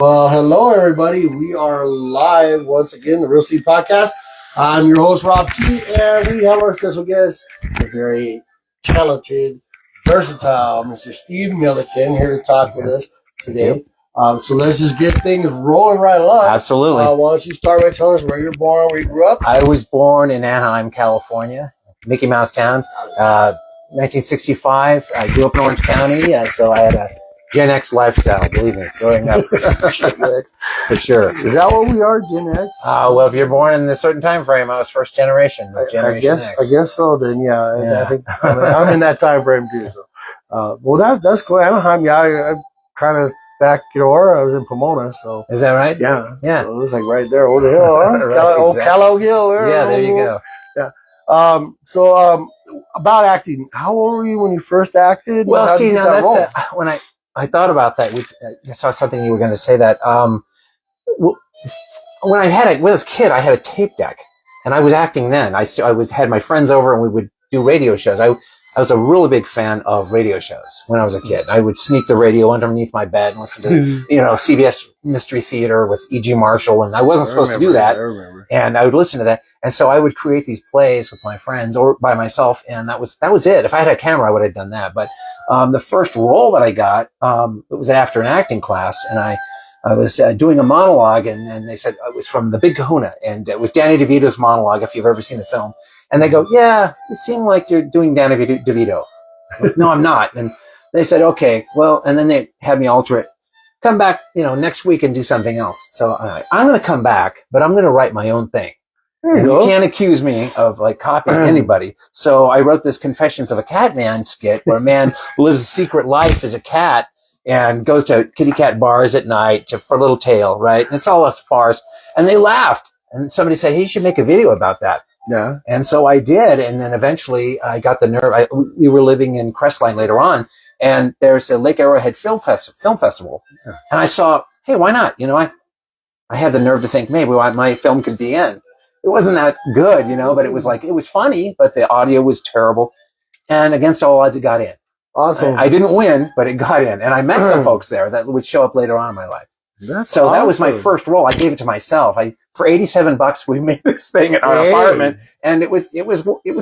Well, hello everybody. We are live once again, the Real Estate Podcast. I'm your host, Rob T, and we have our special guest, the very talented, versatile Mr. Steve Millikin here to talk with us today. So let's just get things rolling right along. Absolutely. Why don't you start by telling us where you're born, where you grew up? I was born in Anaheim, California, Mickey Mouse Town, 1965. I grew up in Orange County, so I had a Gen X lifestyle, believe me, growing up. For sure. Is that what we are, Gen X? Well, if you're born in a certain time frame, I was first generation. I guess so. Then, yeah. I think I'm in that time frame too. So, well, that's cool. Anaheim, I kind of back door. I was in Pomona, so is that right? Yeah. So it was like right there, over the hill, huh? Right, Old Callow Hill. There you go. Yeah. So about acting, how old were you when you first acted? Well, see, now that's when I thought about that. I saw something you were going to say that. When I was a kid, I had a tape deck, and I was acting then. I had my friends over, and we would do radio shows. I was a really big fan of radio shows when I was a kid. I would sneak the radio underneath my bed and listen to, CBS Mystery Theater with E.G. Marshall, and I wasn't supposed to do that. I remember. And I would listen to that. And so I would create these plays with my friends or by myself, and that was it. If I had a camera, I would have done that. But the first role that I got, it was after an acting class, and I was doing a monologue, and they said it was from The Big Kahuna, and it was Danny DeVito's monologue, if you've ever seen the film. And they go, yeah, you seem like you're doing Danny DeVito. No, I'm not. And they said, okay, well, and then they had me alter it. Come back, next week and do something else. So I'm going to come back, but I'm going to write my own thing. You can't accuse me of copying anybody. So I wrote this Confessions of a Catman skit where a man lives a secret life as a cat and goes to kitty cat bars at night for a little tale, right? And it's all a farce. And they laughed. And somebody said, hey, you should make a video about that. Yeah. And so I did. And then eventually I got the nerve. We were living in Crestline later on, and there's a Lake Arrowhead Film Festival. Yeah. And I saw, hey, why not? I had the nerve to think maybe my film could be in. It wasn't that good, but it was funny, but the audio was terrible. And against all odds, it got in. Awesome. I didn't win, but it got in. And I met some folks there that would show up later on in my life. Awesome. That was my first role. I gave it to myself. For $87, we made this thing in our apartment, and it was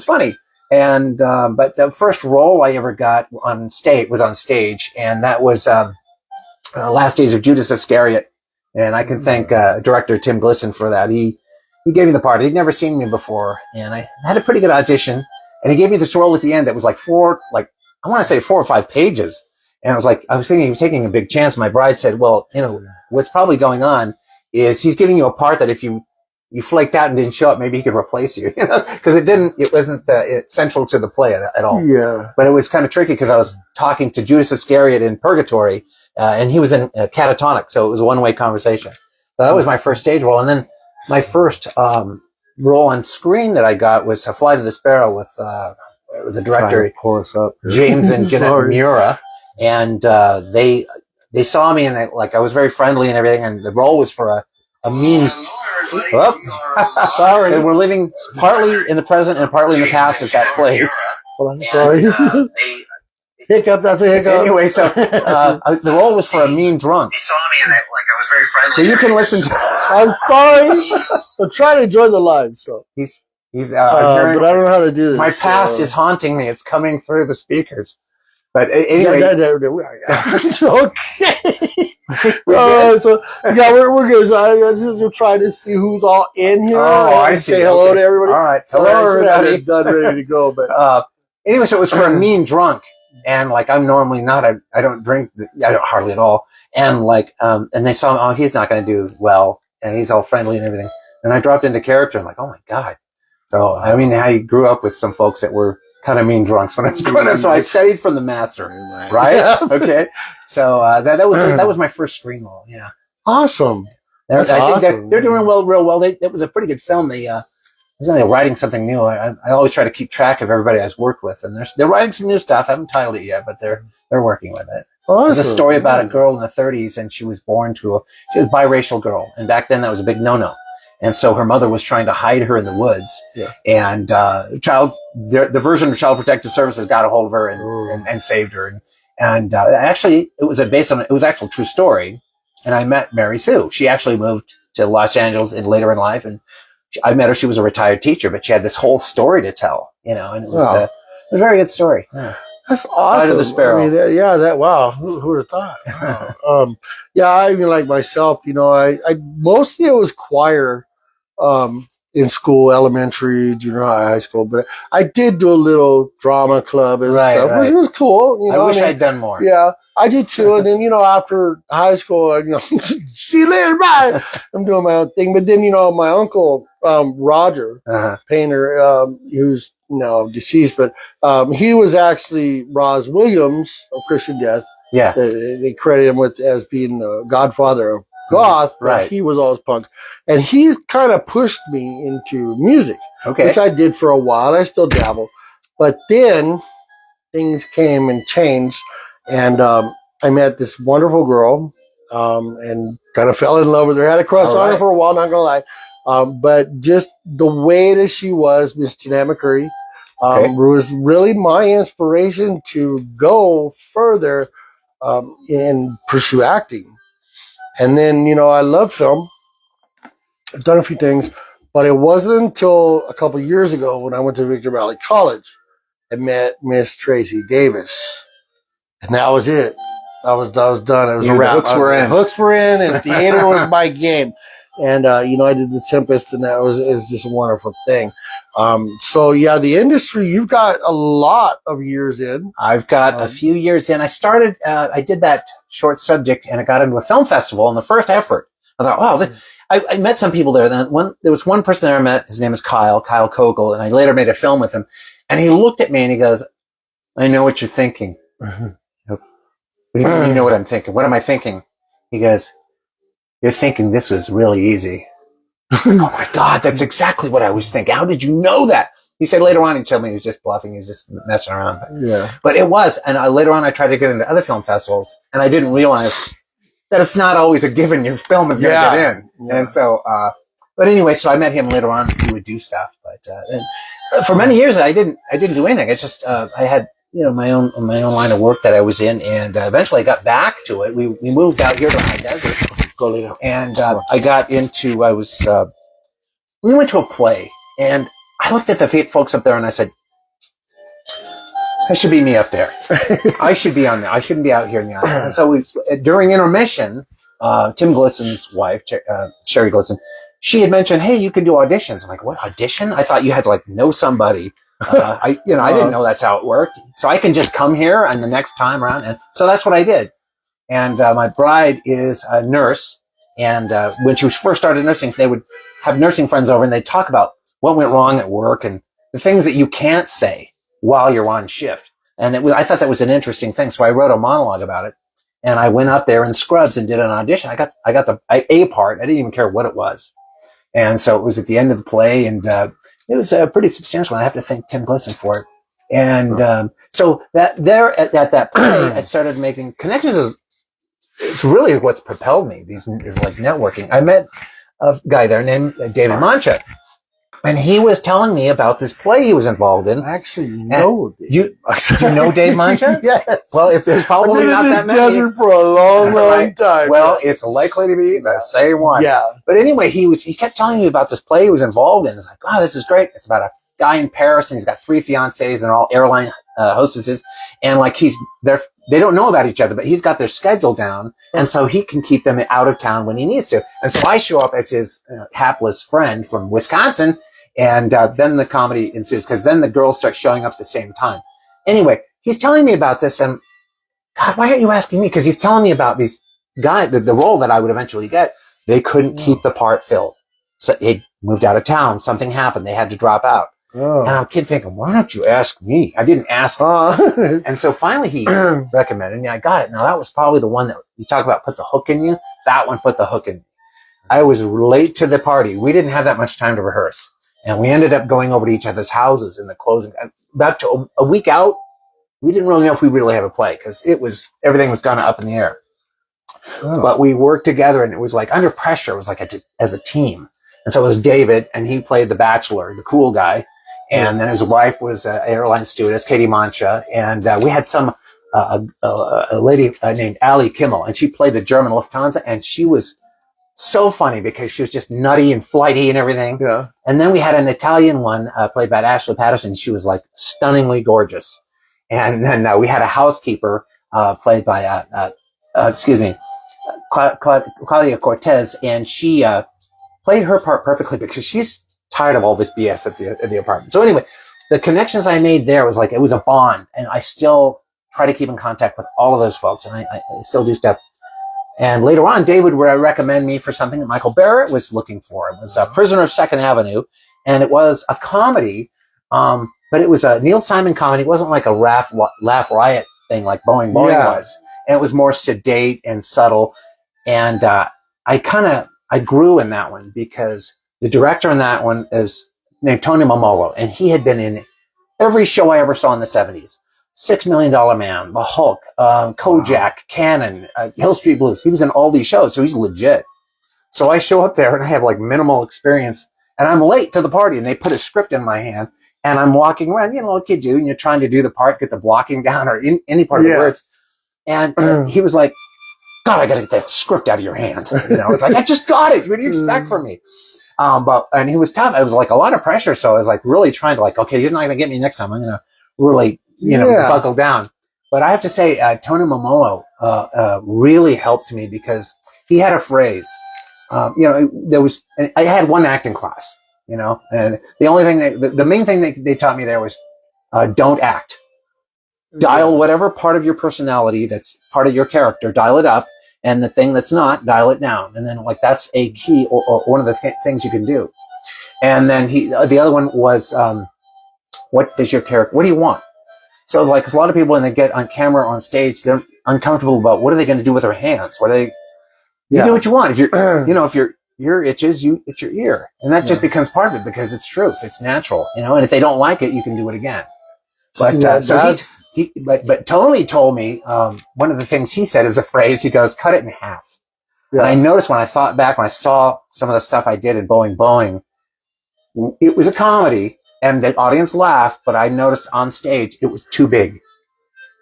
funny. And but the first role I ever got on stage, and that was Last Days of Judas Iscariot. And I can thank director Tim Glisson for that. He gave me the part. He'd never seen me before, and I had a pretty good audition. And he gave me this role at the end that was 4 or 5 pages. And I was thinking he was taking a big chance. My bride said, well, what's probably going on is he's giving you a part that if you flaked out and didn't show up, maybe he could replace you, because it wasn't central to the play at all. Yeah. But it was kind of tricky because I was talking to Judas Iscariot in Purgatory, and he was in catatonic. So it was a one-way conversation. So that was my first stage role. And then my first, role on screen that I got was A Flight of the Sparrow with, it was a director, James and Jeanette Mura. And they saw me, and I was very friendly and everything. And the role was for a mean. Sorry, and we're living partly in the present and partly in the past at that place. Well, I'm sorry. Hiccup. That's a hiccup. Anyway, so the role was for a mean drunk. They saw me, and I was very friendly. But you can listen to. I'm sorry. I'm trying to join the live. So he's. But I don't know how to do this. My past is haunting me. It's coming through the speakers. But anyway, okay. We're good. So we're trying to see who's all in here. Oh, I see. Say hello to everybody. All right, hello everybody. Done, ready to go. But anyway, so it was for a mean drunk, and I'm normally not. I don't drink. I don't hardly at all. And and they saw, oh, he's not going to do well, and he's all friendly and everything. And I dropped into character. I'm like, oh my god. So I grew up with some folks that were kind of mean drunks when I was growing up. So I studied from the master, right? Yeah. Okay. So that was my first screen role. Yeah. Awesome. I think they're doing real well. That was a pretty good film. They're writing something new. I always try to keep track of everybody I've worked with, and they're writing some new stuff. I haven't titled it yet, but they're working with it. Awesome. There's a story about a girl in the 30s, and she was a biracial girl, and back then that was a big no-no. And so her mother was trying to hide her in the woods. Yeah. And the version of Child Protective Services got a hold of her and saved her. And actually, it was actual true story. and I met Mary Sue. She actually moved to Los Angeles later in life, and I met her. She was a retired teacher, but she had this whole story to tell, and it was a very good story. Yeah. That's awesome. Flight of the Sparrow. I mean, wow. Who would have thought? Wow. I mean, like myself, I mostly it was choir, in school, elementary, junior high school, but I did do a little drama club and stuff, which was cool. I wish I'd done more. Yeah, I did too. And then, after high school, see you later, bye. I'm doing my own thing. But then, my uncle, Roger Painter, who's now deceased, but he was actually Roz Williams of Christian Death. Yeah. They credit him as being the godfather of goth, but he was always punk. And he kind of pushed me into music, which I did for a while. I still dabble. But then things came and changed, and I met this wonderful girl and kind of fell in love with her. Had a crush on her for a while, not going to lie. But just the way that she was, Miss Jeanette McCurdy, was really my inspiration to go further and pursue acting. And then, I love film. I've done a few things, but it wasn't until a couple of years ago when I went to Victor Valley College and met Miss Tracy Davis. And that was it. I was done. It was a wrap. Hooks were in. Hooks were in, and theater was my game. And, I did The Tempest, and it was just a wonderful thing. The industry, you've got a lot of years in. I've got a few years in. I started, I did that short subject, and I got into a film festival in the first effort. I thought, I met some people there. Then there was one person there I met. His name is Kyle Kogel, and I later made a film with him. And he looked at me and he goes, "I know what you're thinking." What do you mean, you know what I'm thinking? What am I thinking? He goes, "You're thinking this was really easy." Oh my God, that's exactly what I was thinking. How did you know that? He said later on, he told me he was just bluffing. He was just messing around. But it was. And later on, I tried to get into other film festivals, and I didn't realize that it's not always a given your film is going to get in. Yeah. And so, but anyway, so I met him later on. He would do stuff, but and for many years I didn't do anything. It's just I had my own line of work that I was in, and eventually I got back to it. We moved out here to high desert, and I got into we went to a play, and I looked at the folks up there, and I said, that should be me up there. I should be on there. I shouldn't be out here in the audience. And so during intermission, Tim Glisson's wife, Sherry Glisson, she had mentioned, "Hey, you can do auditions." I'm like, "What, audition? I thought you had to know somebody." I didn't know that's how it worked. So I can just come here and the next time around. And so that's what I did. And my bride is a nurse. And when she first started nursing, they would have nursing friends over, and they'd talk about what went wrong at work and the things that you can't say while you're on shift. And I thought that was an interesting thing. So I wrote a monologue about it, and I went up there in scrubs and did an audition. I got the A part. I didn't even care what it was. And so it was at the end of the play, and it was a pretty substantial one. I have to thank Tim Glisson for it. And so that there at that play, I started making connections. It's really what's propelled me. Is like networking. I met a guy there named David Mancha. And he was telling me about this play he was involved in. I actually know. Do you know Dave Mancha? Yes. Well, if there's probably not that many. I've been in this desert for a long time. Well, it's likely to be the same one. Yeah. But anyway, he kept telling me about this play he was involved in. It's like, oh, this is great. It's about a guy in Paris, and he's got 3 fiancées and all airline hostesses. And like they don't know about each other, but he's got their schedule down. And so he can keep them out of town when he needs to. And so I show up as his hapless friend from Wisconsin. And then the comedy ensues, because then the girls start showing up at the same time. Anyway, he's telling me about this, and God, why aren't you asking me? Because he's telling me about these guys, the role that I would eventually get. They couldn't keep the part filled. So he moved out of town. Something happened. They had to drop out. Oh. And I'm thinking, why don't you ask me? I didn't ask him. And so finally he recommended me. I got it. Now that was probably the one that you talk about put the hook in you. That one put the hook in me. I was late to the party. We didn't have that much time to rehearse. And we ended up going over to each other's houses in the closing. About a week out, we didn't really know if we really have a play, because everything was kind of up in the air. Oh. But we worked together, and it was like under pressure. It was like as a team. And so it was David, and he played the bachelor, the cool guy. And then his wife was an airline stewardess, Katie Mancha. And we had some a lady named Ali Kimmel, and she played the German Lufthansa, and she was so funny because she was just nutty and flighty and everything. Yeah. And then we had an Italian one played by Ashley Patterson. She was like stunningly gorgeous. And then we had a housekeeper played by Claudia Cortez, and she played her part perfectly because she's tired of all this BS at the apartment. So anyway, the connections I made there was like, it was a bond, and I still try to keep in contact with all of those folks, and I still do stuff. And later on, David would recommend me for something that Michael Barrett was looking for. It was Prisoner of Second Avenue, and it was a comedy, but it was a Neil Simon comedy. It wasn't like a laugh riot thing like Boing Boing was. And it was more sedate and subtle. And I grew in that one because the director in that one is named Tony Momolo, and he had been in every show I ever saw in the 70s. $6 Million Man, The Hulk, Kojak, Cannon, Hill Street Blues. He was in all these shows, so he's legit. So I show up there and I have like minimal experience, and I'm late to the party, and they put a script in my hand, and I'm walking around, like you do, and you're trying to do the part, get the blocking down, or in any part of the words. And he was like, God, I got to get that script out of your hand. It's like, I just got it. What do you expect from me? And he was tough. It was like a lot of pressure. So I was like really trying to like, okay, he's not going to get me next time. I'm going to really, buckle down. But I have to say, Tony Momolo, really helped me because he had a phrase. I had one acting class, and the only thing the main thing they taught me there was, don't act. Dial whatever part of your personality that's part of your character, dial it up, and the thing that's not, dial it down. And then like that's a key or one of the things you can do. And then the other one was, what does your character, what do you want? So it's like, cause a lot of people when they get on camera or on stage, they're uncomfortable about what are they going to do with their hands? You do what you want. If you're, if your ear itches, it's your ear. And that just becomes part of it because it's truth. It's natural, and if they don't like it, you can do it again. But, but Tony told me, one of the things he said is a phrase, he goes, cut it in half. Yeah. And I noticed when I thought back, when I saw some of the stuff I did in Boing Boing, it was a comedy and the audience laughed, but I noticed on stage it was too big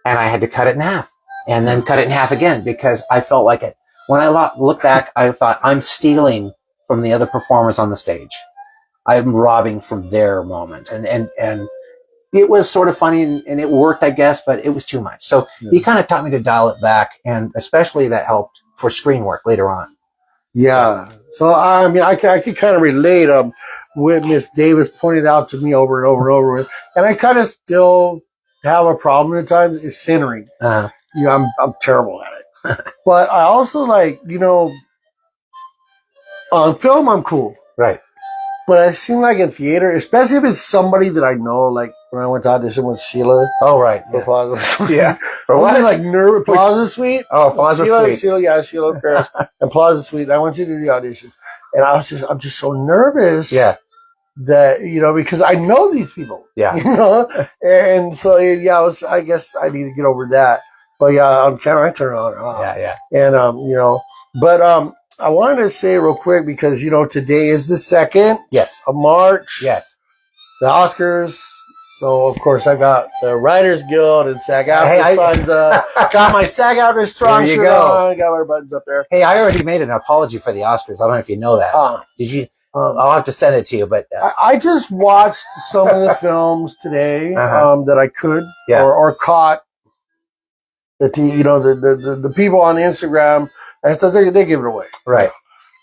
and I had to cut it in half and then cut it in half again because I felt like it. When I look back, I thought I'm stealing from the other performers on the stage. I'm robbing from their moment. And it was sort of funny and it worked, I guess, but it was too much. So he kind of taught me to dial it back, and especially that helped for screen work later on. Yeah. So I mean, I could kind of relate what Miss Davis pointed out to me over and over and over with, and I kind of still have a problem at times is centering. I'm terrible at it. But I also like, on film I'm cool. Right. But I seem like in theater, especially if it's somebody that I know, like when I went to audition with Sheila. Oh, right. For Plaza Suite. Yeah. For what? Like Plaza Suite. Oh, Plaza Suite. Sheila Paris and Plaza Suite. And I went to do the audition. And I'm just so nervous. Yeah. That, because I know these people. Yeah. And so, I guess I need to get over that. But yeah, on camera, I turn it on and off. Yeah, yeah. And, but, I wanted to say real quick because, today is the 2nd of March. Yes. The Oscars. So, of course, I got the Writers Guild and SAG-AFTRA signs got my SAG-AFTRA strong shirt on. Got my buttons up there. Hey, I already made an apology for the Oscars. I don't know if you know that. Did you? I'll have to send it to you. But I just watched some of the films today that I could or caught. The people on Instagram. And so they give it away. Right.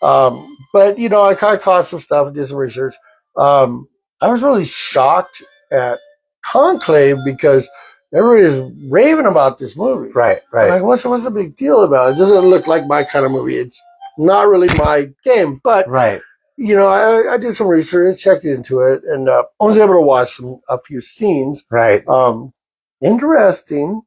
But, I kind of caught some stuff and did some research. I was really shocked at Conclave because everybody's raving about this movie. Right, right. I'm like, what's the big deal about it? It doesn't look like my kind of movie. It's not really my game. But, right. I did some research, checked into it, and I was able to watch a few scenes. Right. Interesting.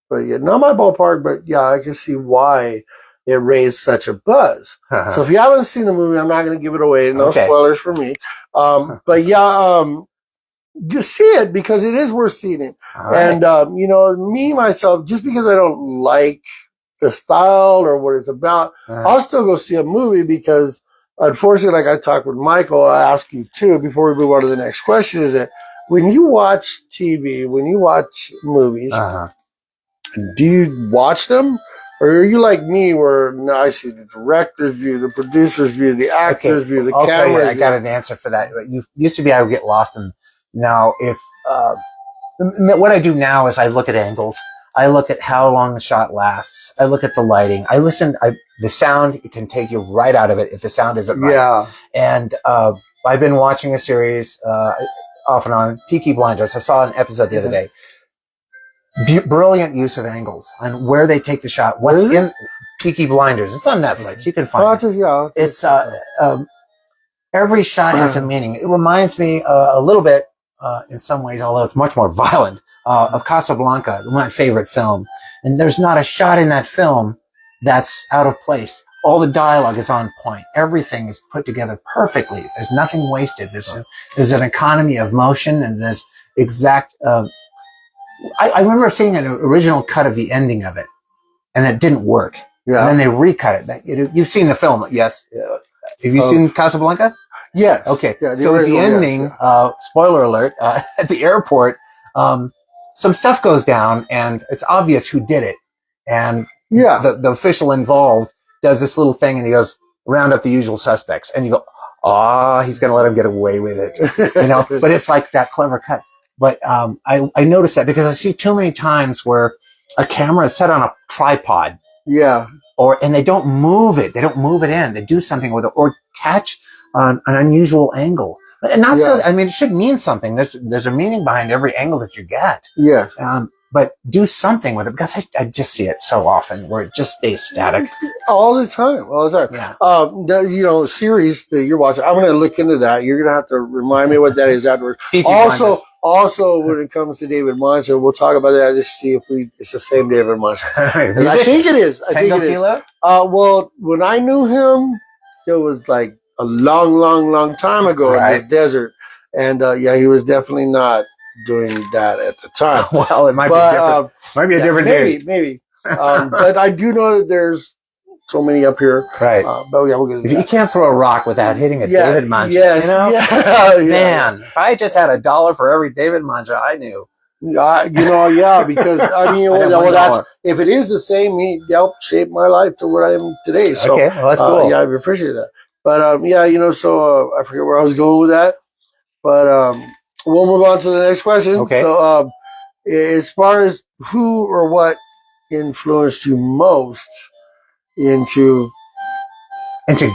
But yeah, not my ballpark, but yeah, I can see why it raised such a buzz. So if you haven't seen the movie, I'm not going to give it away. No spoilers for me. But yeah, you see it because it is worth seeing it. Right. And, me, myself, just because I don't like the style or what it's about, I'll still go see a movie because unfortunately, like I talked with Michael, I ask you too, before we move on to the next question, is that when you watch TV, when you watch movies, Do you watch them? Or are you like me where now I see the director's view, the producer's view, the actor's view, the camera's view? I got an answer for that. Used to be I would get lost in. Now, if what I do now is I look at angles. I look at how long the shot lasts. I look at the lighting. I listen. The sound, it can take you right out of it if the sound isn't right. Yeah. And I've been watching a series off and on, Peaky Blinders. I saw an episode the other day. Brilliant use of angles and where they take the shot. What's in Peaky Blinders? It's on Netflix. You can find it. It's every shot has a meaning. It reminds me a little bit, in some ways, although it's much more violent, of Casablanca, my favorite film. And there's not a shot in that film that's out of place. All the dialogue is on point. Everything is put together perfectly. There's nothing wasted. There's an economy of motion, and there's exact. I remember seeing an original cut of the ending of it, and it didn't work. Yeah. And then they recut it. You've seen the film, yes? Have you seen Casablanca? Yes. Okay. Yeah, so at the ending, spoiler alert, at the airport, some stuff goes down, and it's obvious who did it. And the official involved does this little thing, and he goes, round up the usual suspects. And you go, he's going to let him get away with it. But it's like that clever cut. But I noticed that because I see too many times where a camera is set on a tripod. Yeah. And they don't move it. They don't move it in. They do something with it or catch an unusual angle. And not so, I mean, it should mean something. There's a meaning behind every angle that you get. Yeah. But do something with it because I just see it so often where it just stays static. All the time. Yeah. Series that you're watching, I'm going to look into that. You're going to have to remind me what that is afterwards. Also, when it comes to David Mancha, we'll talk about that. Just see if it's the same David Mancha. I think it is. Well, when I knew him, it was like a long time ago in the desert. And he was definitely not doing that at the time. Well, it might be different. Might be a different day. Maybe. But I do know that there's so many up here. Right. But we'll get you can't throw a rock without hitting a David Mancha. Yes. Man, if I just had $1 for every David Mancha I knew. Because I mean, that's if it is the same, he helped shape my life to what I am today. So, okay, well, that's cool. I appreciate that. But so I forget where I was going with that. But we'll move on to the next question. Okay. So, as far as who or what influenced you most into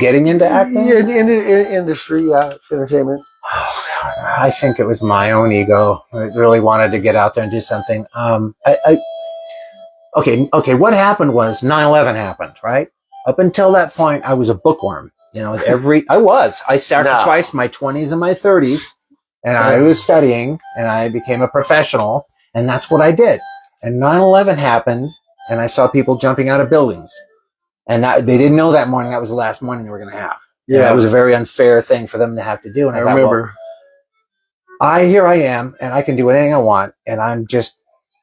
getting into acting? In industry, entertainment. I think it was my own ego. I really wanted to get out there and do something. Okay. What happened was 9/11 happened, right? Up until that point, I was a bookworm. I sacrificed my 20s and my 30s, and I was studying, and I became a professional, and that's what I did. And 9/11 happened, and I saw people jumping out of buildings. And they didn't know that morning that was the last morning they were going to have. Yeah. That was a very unfair thing for them to have to do. And I thought, remember. Here I am, and I can do anything I want, and I'm just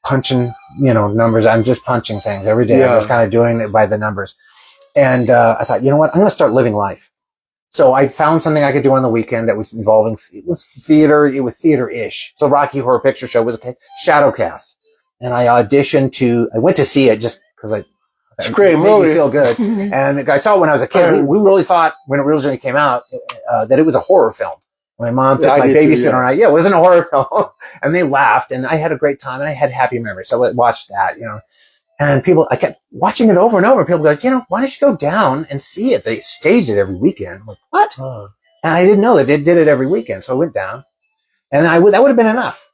punching, numbers. I'm just punching things every day. I'm just kind of doing it by the numbers. And I thought, you know what? I'm going to start living life. So I found something I could do on the weekend that was involving, it was theater-ish. So Rocky Horror Picture Show was a shadow cast. And I went to see it just because it's a great movie. Made me feel good. And I saw it when I was a kid. We really thought when it originally came out that it was a horror film. My mom took my babysitter and it wasn't a horror film. And they laughed, and I had a great time, and I had happy memories. So I watched that, And I kept watching it over and over. People go, why don't you go down and see it? They stage it every weekend. I'm like, what? And I didn't know that they did it every weekend. So I went down, and that would have been enough.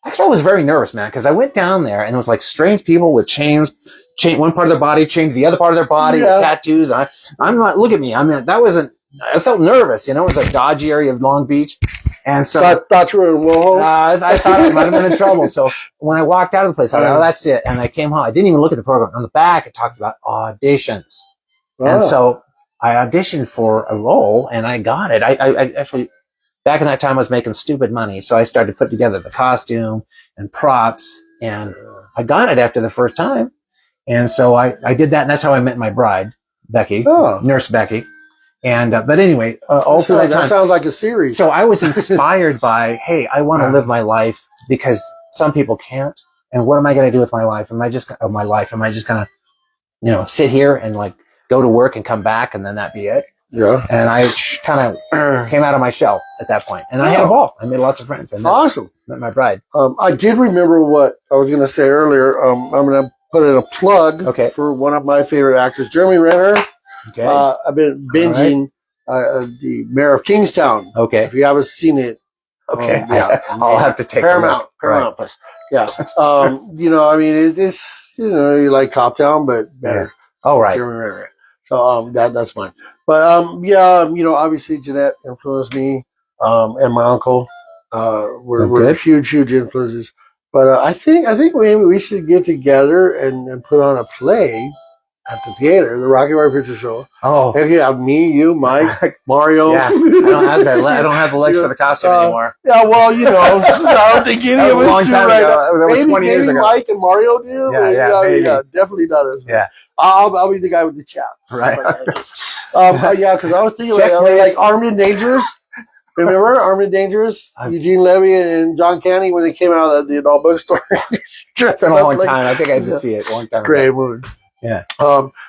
Actually, I was very nervous, man, because I went down there, and there was like strange people with chains, one part of their body chained to the other part of their body, with tattoos. I'm not, look at me. I felt nervous. It was a dodgy area of Long Beach. And so thought you were in Whoa. I thought I might have been in trouble. So when I walked out of the place, I thought, that's it. And I came home. I didn't even look at the program. On the back, it talked about auditions. And so I auditioned for a role, and I got it. I actually, back in that time, I was making stupid money. So I started to put together the costume and props, and I got it after the first time. And so I did that, and that's how I met my bride, Becky, Nurse Becky. And, but anyway, all through that time. That sounds like a series. So I was inspired by, hey, I want to live my life because some people can't. And what am I going to do with my life? Am I just going to, sit here and like go to work and come back and then that be it? Yeah. And I kind of came out of my shell at that point. And I had a ball. I made lots of friends. Awesome. Met my bride. I did remember what I was going to say earlier. I'm going to put in a plug for one of my favorite actors, Jeremy Renner. Okay. I've been binging the Mayor of Kingstown. Okay. If you haven't seen it. Okay. I'll have to take Paramount. Paramount Plus. Yeah. It's you like Cop Town, but better. Yeah. Oh, right. Jeremy Renner. So that's mine. But obviously Jeanette influenced me, and my uncle were huge influences. But I think maybe we should get together and put on a play at the theater, the Rocky Horror Picture Show. Oh, if you have me, you, Mike, Mario. Yeah, I don't have that. I don't have the legs for the costume anymore. Yeah, well, I don't think any of us do right now. That was over 20 years ago. Mike and Mario do. Yeah, definitely not us. Yeah. I'll be the guy with the chaps. Right. Because I was thinking like Armed and Dangerous. Remember Armed and Dangerous? Eugene Levy and John Candy when they came out of the adult bookstore. It's been a long time. I think I had to see it a long time ago. Great movie. Yeah.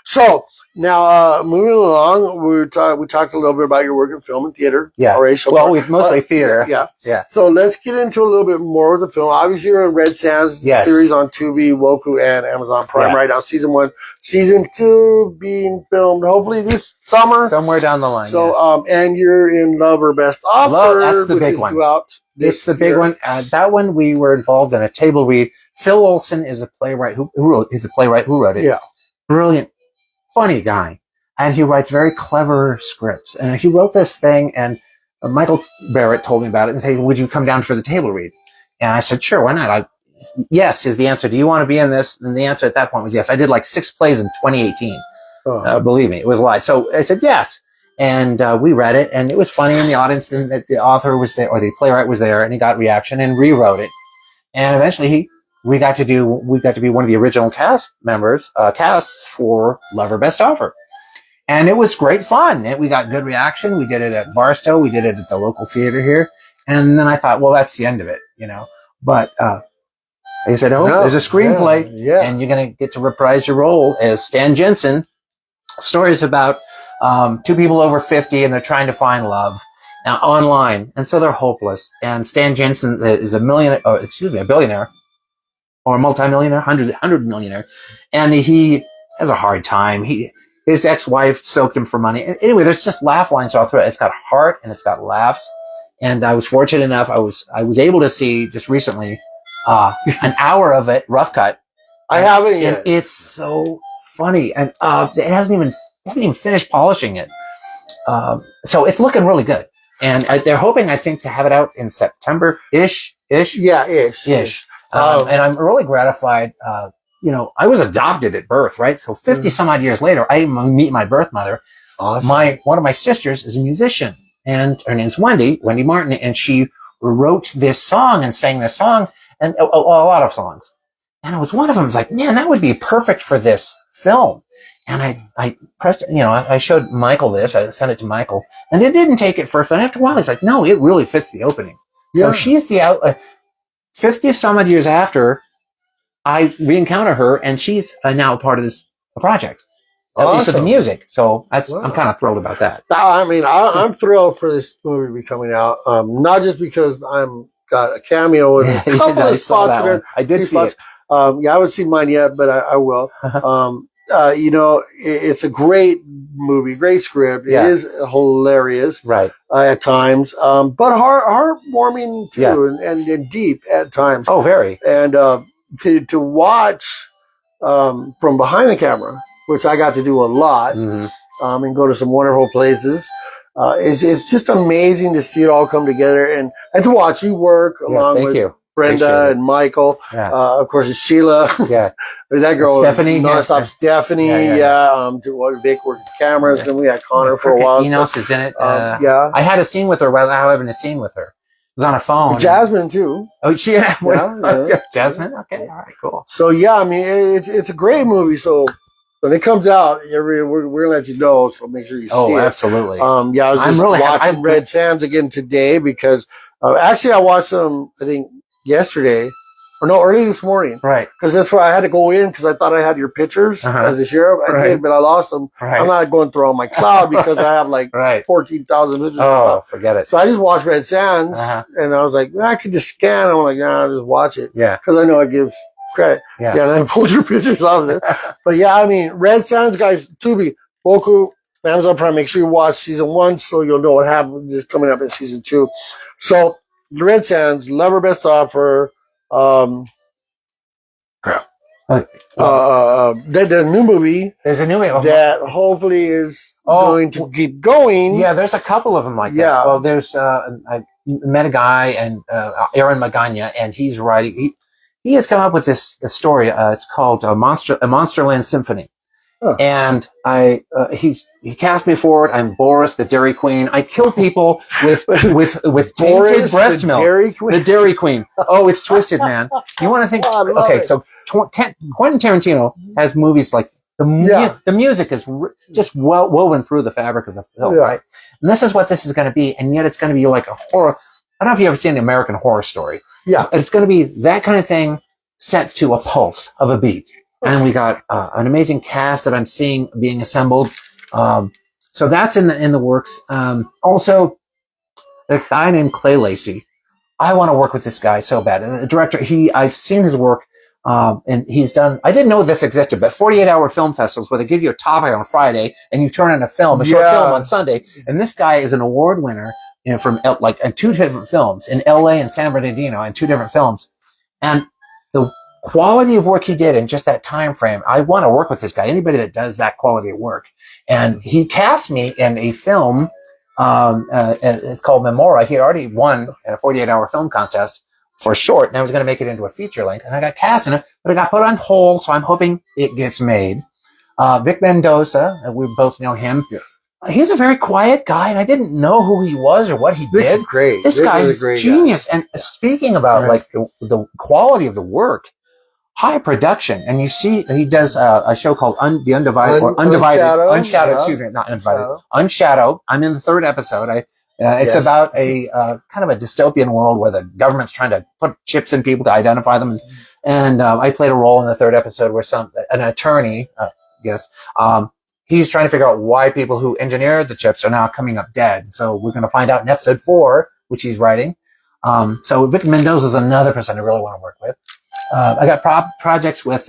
So now moving along, we talked a little bit about your work in film and theater. Yeah. Already, so we've mostly theater. Yeah. So let's get into a little bit more of the film. Obviously, you're in Red Sands series on Tubi, Woku, and Amazon Prime right now. Season 1, Season 2 being filmed hopefully this summer, somewhere down the line. So and you're in Love or Best Offer. That's the big one. It's the big one. That one we were involved in a table read. Phil Olson is a playwright who wrote it. Yeah. Brilliant, funny guy. And he writes very clever scripts. And he wrote this thing, and Michael Barrett told me about it and said, would you come down for the table read? And I said, sure, why not? Yes is the answer. Do you want to be in this? And the answer at that point was yes. I did like 6 plays in 2018. Believe me, it was a lie. So I said yes. And we read it, and it was funny in the audience, and the author was there, or the playwright was there, and he got reaction and rewrote it. And eventually we got to be one of the original casts for Love or Best Offer. And it was great fun. We got good reaction. We did it at Barstow. We did it at the local theater here. And then I thought, well, that's the end of it, But they said, there's a screenplay, and you're going to get to reprise your role as Stan Jensen. Stories about 2 people over 50, and they're trying to find love now online. And so they're hopeless. And Stan Jensen is a billionaire. Or a multimillionaire, 100 millionaire. And he has a hard time. His ex-wife soaked him for money. And anyway, there's just laugh lines all through it. It's got heart and it's got laughs. And I was fortunate enough, I was able to see just recently, an hour of it, rough cut. I haven't yet. And it's so funny. And, they haven't even finished polishing it. So it's looking really good. And they're hoping, I think, to have it out in September-ish. Yeah, ish. And I'm really gratified. I was adopted at birth, right? So 50 some odd years later, I meet my birth mother. Awesome. One of my sisters is a musician, and her name's Wendy Martin, and she wrote this song and sang this song, and a lot of songs. And it was one of them. It's like, man, that would be perfect for this film. And I pressed it, I showed Michael this. I sent it to Michael, and it didn't take it first, but after a while, he's like, no, it really fits the opening. Yeah. So she's the 50 some odd years after, I re-encounter her, and she's now a part of this project, at least with the music. So I'm kind of thrilled about that. I'm thrilled for this movie to be coming out. Not just because I'm got a cameo in a couple of spots in there. I did see it. I haven't seen mine yet, but I will. It's a great movie, great script. It is hilarious, right? At times, but heartwarming too, and deep at times. Oh, very. And to watch from behind the camera, which I got to do a lot, and go to some wonderful places. It's just amazing to see it all come together and to watch you work along with Brenda and Michael. Yeah. Of course, it's Sheila. Yeah. That girl, Stephanie. Nonstop Stephanie. Vic worked cameras. Then we had Connor for a while. Enos is in it. I had a scene with her without having a scene with her. It was on a phone. Jasmine, too. Oh, Jasmine? Okay. All right, cool. So, it's a great movie. So, when it comes out, we're going to let you know. So, make sure you see it. Oh, absolutely. I was just watching Red Sands again today because actually I watched them, I think, yesterday. or no, early this morning. Right. Because that's where I had to go in because I thought I had your pictures as a sheriff. I did, but I lost them. Right. I'm not going through all my cloud because I have like 14,000 pictures. Oh, forget it. So I just watched Red Sands, and I was like, I could just scan. I'm like, nah, I'll just watch it. Yeah. Because I know it gives credit. Yeah. And I pulled your pictures off there. But yeah, I mean, Red Sands, guys, Tubi, Boku, Amazon Prime, make sure you watch season 1 so you'll know what happened is coming up in season 2. So, Red Sands, Lover Best Offer, the new movie. There's a new movie that hopefully is going to keep going. Yeah, there's a couple of them like that. Well, there's I met a guy and Aaron Magana, and he's writing. He has come up with this story. It's called a Monsterland Symphony. Huh. And he cast me for it. I'm Boris, the Dairy Queen. I kill people with tainted breast milk. The Dairy Queen. Oh, it's twisted, man. You want to think? Okay, so Quentin Tarantino has movies like the music is just woven through the fabric of the film, right? And this is what this is going to be, and yet it's going to be like a horror. I don't know if you've ever seen the American Horror Story. Yeah, it's going to be that kind of thing set to a pulse of a beat. And we got an amazing cast that I'm seeing being assembled. So that's in the works. Also, a guy named Clay Lacey. I want to work with this guy so bad. And the director, I've seen his work, and he's done. I didn't know this existed, but 48-hour film festivals where they give you a topic on Friday and you turn in a short film on Sunday. And this guy is an award winner, from in 2 different films in L.A. and San Bernardino, in 2 different films, and the quality of work he did in just that time frame. I want to work with this guy. Anybody that does that quality of work. And he cast me in a film. It's called Memora. He had already won in a 48-hour film contest for a short, and I was going to make it into a feature length. And I got cast in it, but it got put on hold. So I'm hoping it gets made. Vic Mendoza, we both know him. Yeah. He's a very quiet guy, and I didn't know who he was or what he did. Great. This guy's a genius. Guy. And speaking about like the quality of the work, high production, and you see he does a show called Unshadowed. Excuse me, not Undivided. Unshadowed. I'm in the 3rd episode. It's about a kind of a dystopian world where the government's trying to put chips in people to identify them, and I played a role in the 3rd episode where an attorney, he's trying to figure out why people who engineered the chips are now coming up dead. So we're going to find out in episode 4, which he's writing. So Vic Mendoza is another person I really want to work with. I got projects with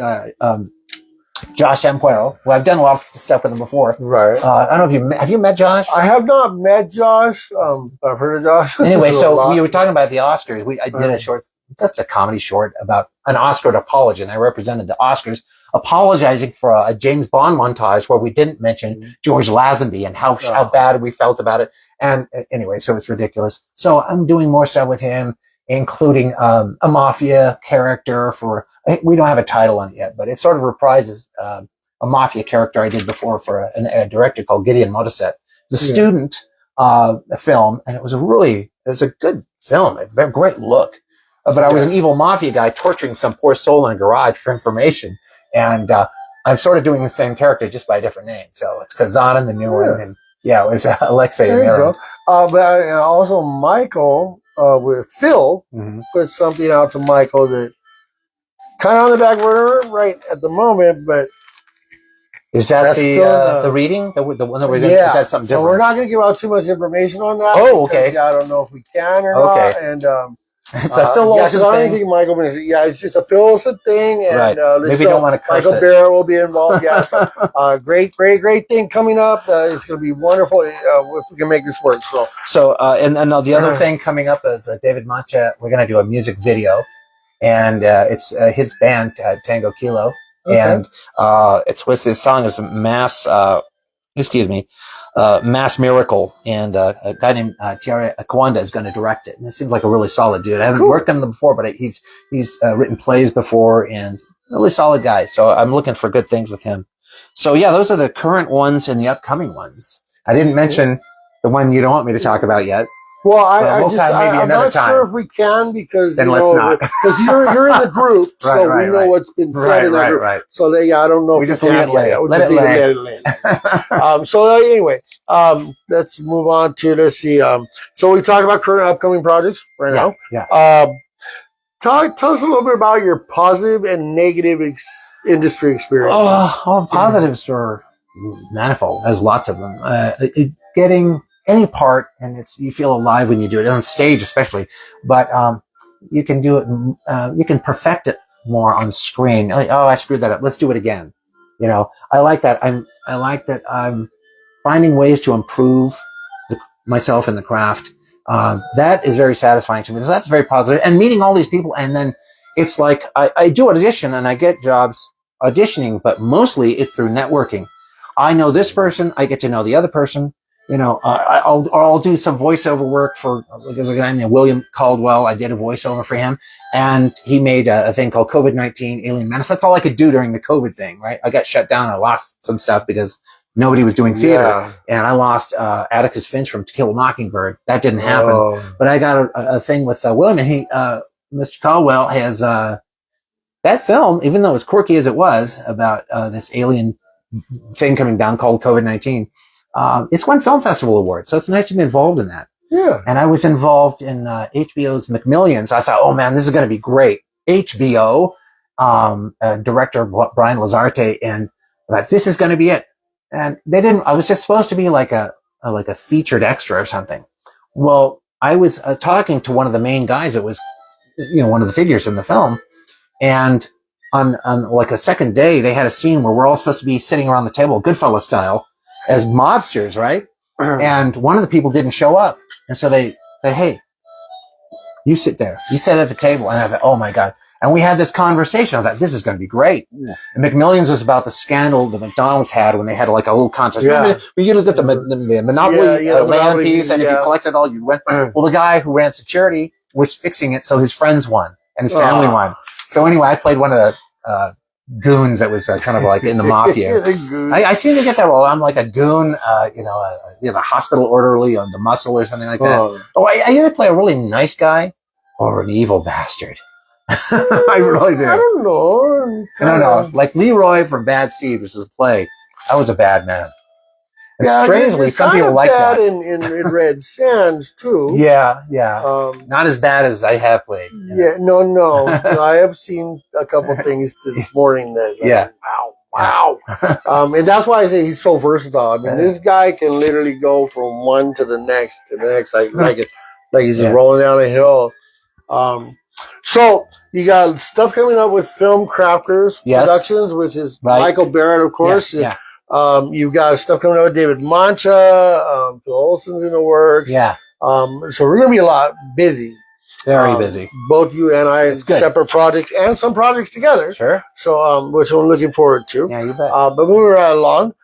Josh Ampuero, who I've done a lot of stuff with him before. Right. I don't know if have you met Josh? I have not met Josh. I've heard of Josh. Anyway, so we were talking about the Oscars. I did a short, just a comedy short about an Oscar apology, and I represented the Oscars apologizing for a James Bond montage where we didn't mention George Lazenby and how bad we felt about it. And anyway, so it's ridiculous. So I'm doing more stuff with him, including a mafia character we don't have a title on it yet, but it sort of reprises a mafia character I did before for a director called Gideon Modisette. The student film, and it was a good film, a very great look. But I was an evil mafia guy torturing some poor soul in a garage for information. And I'm sort of doing the same character just by a different name. So it's Kazan in the new one. And it was Alexei. There you go. But also Michael with Phil put something out to Michael that kind of on the back burner right at the moment, but is that the reading? The one that we're doing? Is that something different? So we're not going to give out too much information on that. Oh, okay. I don't know if we can or not. And it's a Phil Olsen thing. I don't think Michael. It's just a Phil Olsen thing, and maybe don't want to curse Michael Barrett will be involved. So, great thing coming up. It's going to be wonderful if we can make this work. So and the other thing coming up is David Mancha. We're going to do a music video, and it's his band Tango Kilo, and his song is Mass Miracle, and a guy named Thierry Akwanda is going to direct it. And it seems like a really solid dude. I haven't worked with him before, but he's written plays before, and a really solid guy. So I'm looking for good things with him. So yeah, those are the current ones and the upcoming ones. I didn't mention the one you don't want me to talk about yet. Well, I'm not sure if we can because then let's not. Because you're in the group, so we know what's been said in that group. Right. So I don't know. We just leave it lay. Let it lay. So anyway, let's move on to let's see. So we talked about current upcoming projects right now. Yeah. Tell us a little bit about your positive and negative industry experience. Oh, all the positives are manifold. There's lots of them. Getting any part, and you feel alive when you do it on stage, especially. But you can do it. You can perfect it more on screen. Like, oh, I screwed that up. Let's do it again. I like that. I like that I'm finding ways to improve myself in the craft. That is very satisfying to me. So that's very positive. And meeting all these people, and then it's like I do audition and I get jobs auditioning, but mostly it's through networking. I know this person, I get to know the other person. I'll do some voiceover work there's a guy named William Caldwell. I did a voiceover for him, and he made a thing called COVID-19 Alien Menace. That's all I could do during the COVID thing, right? I got shut down. I lost some stuff because nobody was doing theater, and I lost Atticus Finch from To Kill a Mockingbird. That didn't happen, but I got a thing with William, and Mr. Caldwell has that film, even though as quirky as it was about this alien thing coming down called COVID-19. It's won Film Festival Awards, so it's nice to be involved in that. Yeah. And I was involved in HBO's Millikin. I thought, oh man, this is going to be great. HBO, director Brian Lazarte, and I thought, this is going to be it. And they didn't. I was just supposed to be like a featured extra or something. Well, I was talking to one of the main guys that was, one of the figures in the film, and on like a second day, they had a scene where we're all supposed to be sitting around the table, Goodfellas style, as mobsters, right? And one of the people didn't show up. And so they said, hey, you sit there. You sit at the table. And I thought, oh my God. And we had this conversation. I thought, this is going to be great. Yeah. And McMillions was about the scandal that McDonald's had when they had like a little contest. Yeah. You looked at the Monopoly land piece, and if you collected all, you win. Well, the guy who ran security was fixing it so his friends won and his family won. So anyway, I played one of the goons that was kind of like in the mafia. I seem to get that role. I'm like a goon, a hospital orderly on the muscle or something like that. I either play a really nice guy or an evil bastard. I really do. I don't know. No. Like Leroy from Bad Seed, which is a play. I was a bad man. And strangely, some people like that. In Red Sands too. Yeah. Not as bad as I have played. No. I have seen a couple things this morning that. Wow. And that's why I say he's so versatile. I mean, this guy can literally go from one to the next, like he's just rolling down a hill. So you got stuff coming up with Film Crafters Productions, which is Michael Barrett, of course. Yeah. You've got stuff coming out with David Mancha, Phil Olsen's in the works. Yeah. So we're going to be a lot busy. Very busy. Both you and I have separate projects and some projects together. Sure. So, which I'm looking forward to. Yeah, you bet. But moving right along,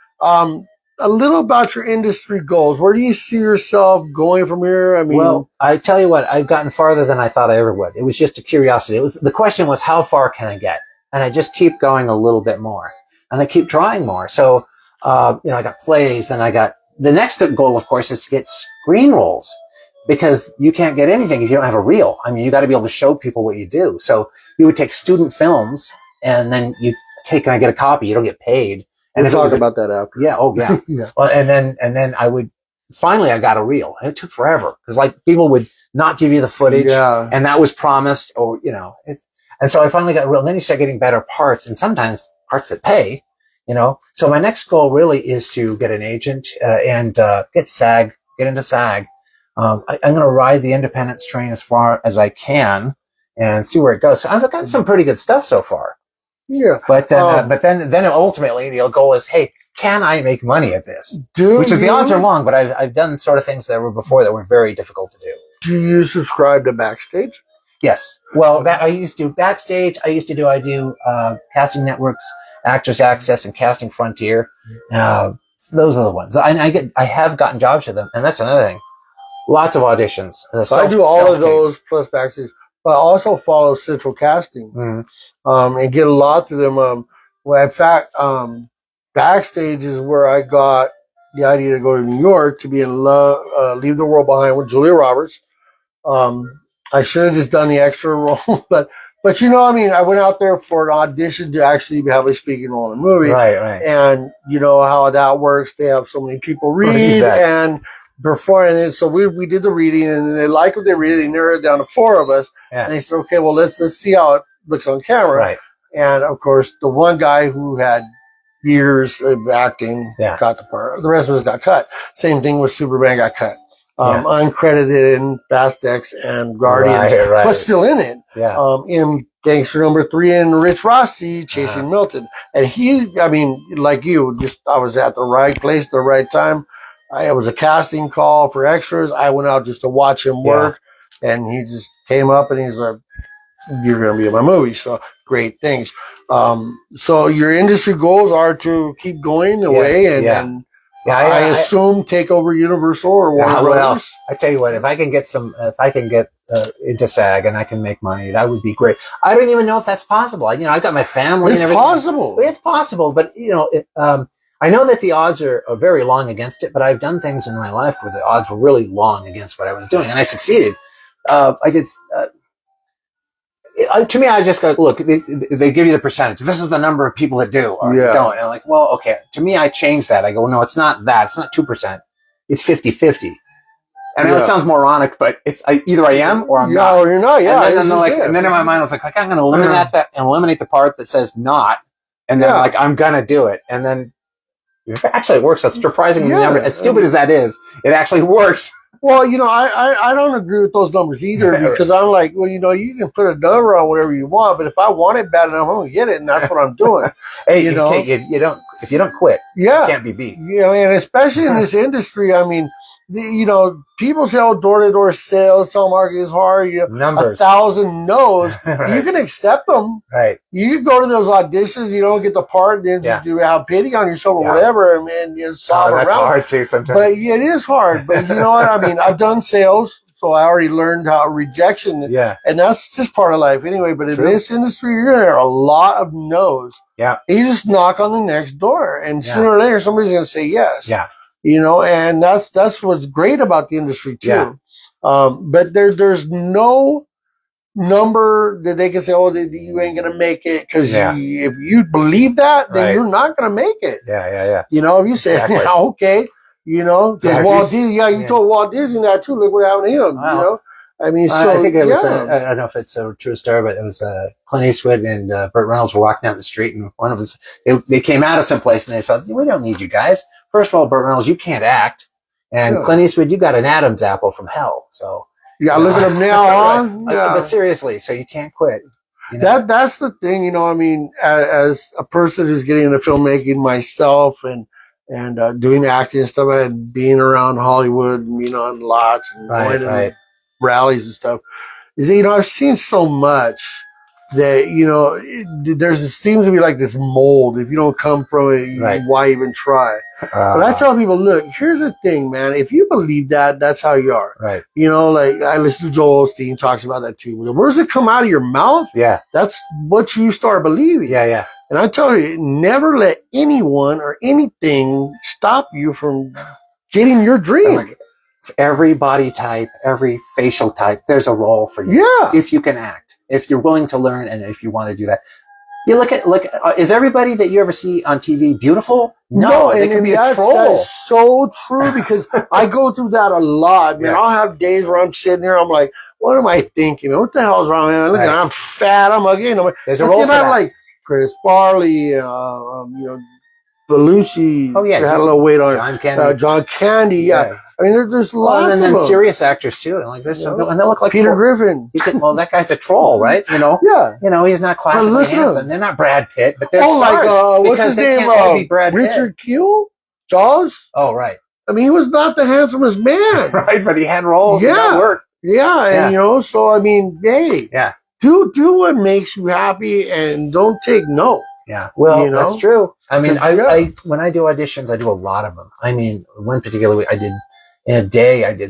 a little about your industry goals. Where do you see yourself going from here? I mean, well, I tell you what, I've gotten farther than I thought I ever would. It was just a curiosity. The question was, how far can I get? And I just keep going a little bit more, and I keep trying more. So, I got plays, and I got the next goal, of course, is to get screen roles, because you can't get anything if you don't have a reel. I mean, you got to be able to show people what you do. So you would take student films, and then can I get a copy? You don't get paid. And we'll talk about that after. Yeah. Oh, yeah. Yeah. Well, and then finally I got a reel. And it took forever because people would not give you the footage, and that was promised, or, and so I finally got a reel. And then you start getting better parts, and sometimes parts that pay, So my next goal really is to get an agent, and get into SAG. I'm going to ride the independence train as far as I can and see where it goes. So I've got some pretty good stuff so far. Yeah. But then ultimately the goal is, hey, can I make money at this? The odds are long, but I've done sort of things that were before that were very difficult to do. Do you subscribe to Backstage? Yes. Well, I used to Backstage. I do Casting Networks, Actors Access, and Casting Frontier. Those are the ones. I have gotten jobs with them, and that's another thing. Lots of auditions. I do all of those plus Backstage, but I also follow Central Casting, and get a lot through them. In fact, Backstage is where I got the idea to go to New York to be in love, Leave the World Behind with Julia Roberts. I should have just done the extra role, but I went out there for an audition to actually have a speaking role in a movie. Right. And you know how that works. They have so many people read, and before, and then, so we did the reading, and they liked what they read. They narrowed it down to 4 of us, and they said, okay, well, let's see how it looks on camera. Right. And of course, the one guy who had years of acting got the part. The rest of us got cut. Same thing with Superman got cut. Uncredited in Fast X and Guardians, but still in it. In Gangster Number 3 and Rich Rossi chasing Milton. And I mean, like you, I was at the right place at the right time. It was a casting call for extras. I went out just to watch him work, and he just came up and he's like, "You're going to be in my movie." So great things. So your industry goals are to keep going away and I assume take over Universal or Warner Brothers. I tell you what, if I can get into SAG and I can make money, that would be great. I don't even know if that's possible. I've got my family and everything. It's possible, but I know that the odds are very long against it, but I've done things in my life where the odds were really long against what I was doing, and I succeeded. To me, I just go, look, they give you the percentage. This is the number of people that do or don't. And I'm like, well, okay. To me, I changed that. I go, no, it's not that. It's not 2%. It's 50-50. And I know it sounds moronic, but it's either I am or I'm not. No, you're not. Yeah. And then in my mind, I was like, I'm going to eliminate that and eliminate the part that says not. And then I'm going to do it. And then actually it works. That's surprisingly number. As stupid as that is, it actually works. Well, I don't agree with those numbers either because I'm like, well, you can put a number on whatever you want, but if I want it bad enough, I'm going to get it, and that's what I'm doing. Hey, if you don't quit, you can't be beat. And especially in this industry, I mean, people say, oh, door-to-door sales, telemarketing is hard. Numbers. 1,000 no's. You can accept them. Right. You can go to those auditions, you don't get the part, then you have pity on yourself or whatever, and you solve around. That's hard too sometimes. But it is hard. But you know what? I mean, I've done sales, so I already learned how rejection. And that's just part of life anyway. But in this industry, you're going to hear a lot of no's. Yeah. You just knock on the next door, and sooner or later, somebody's going to say yes. Yeah. And that's what's great about the industry too. But there's no number that they can say, oh, you ain't going to make it. Cause if you believe that, then you're not going to make it. Yeah. If you say, okay, cause Walt Disney, you told Walt Disney that too. Look what happened to him, I mean, I think it was, I don't know if it's a true story, but it was Clint Eastwood and Burt Reynolds were walking down the street, and one of us, they came out of someplace and they said, we don't need you guys. First of all, Burt Reynolds, you can't act. And Clint Eastwood, you got an Adam's apple from hell. So look at him now, huh? But seriously, so you can't quit. That's the thing, I mean, as a person who's getting into filmmaking myself and doing acting and stuff, and being around Hollywood and being on lots and going to rallies and stuff, is I've seen so much that seems to be like this mold. If you don't come from it, why even try? But I tell people, look, here's the thing, man. If you believe that, that's how you are. Right. Like I listen to Joel Osteen talks about that too. The words that come out of your mouth, that's what you start believing. Yeah. And I tell you, never let anyone or anything stop you from getting your dream. Every body type, every facial type, there's a role for you. Yeah. If you can act, if you're willing to learn, and if you want to do that. You look, is everybody that you ever see on TV beautiful? No, they can be a troll. That's so true because I go through that a lot, man. I'll have days where I'm sitting there, I'm like, what am I thinking? What the hell's wrong, man? Look, I'm fat, I'm ugly. There's a role for that. Like Chris Farley, Belushi. Oh, yeah. Had a little weight on John Candy. John Candy, I mean, there's lots and then of them. Serious actors too. Like there's some people, and they look like Peter Griffin. That guy's a troll, right? He's not classically handsome. They're not Brad Pitt, but they're stars. What's his name? Be Brad Richard Kiel? Jaws? Oh, right. I mean, he was not the handsomest man. Right, but he had roles. Yeah. That worked. Yeah, and so I mean, hey. Yeah. Do what makes you happy and don't take no. Yeah, well, that's true. I mean, I when I do auditions, I do a lot of them. I mean, one particular week I did, in a day and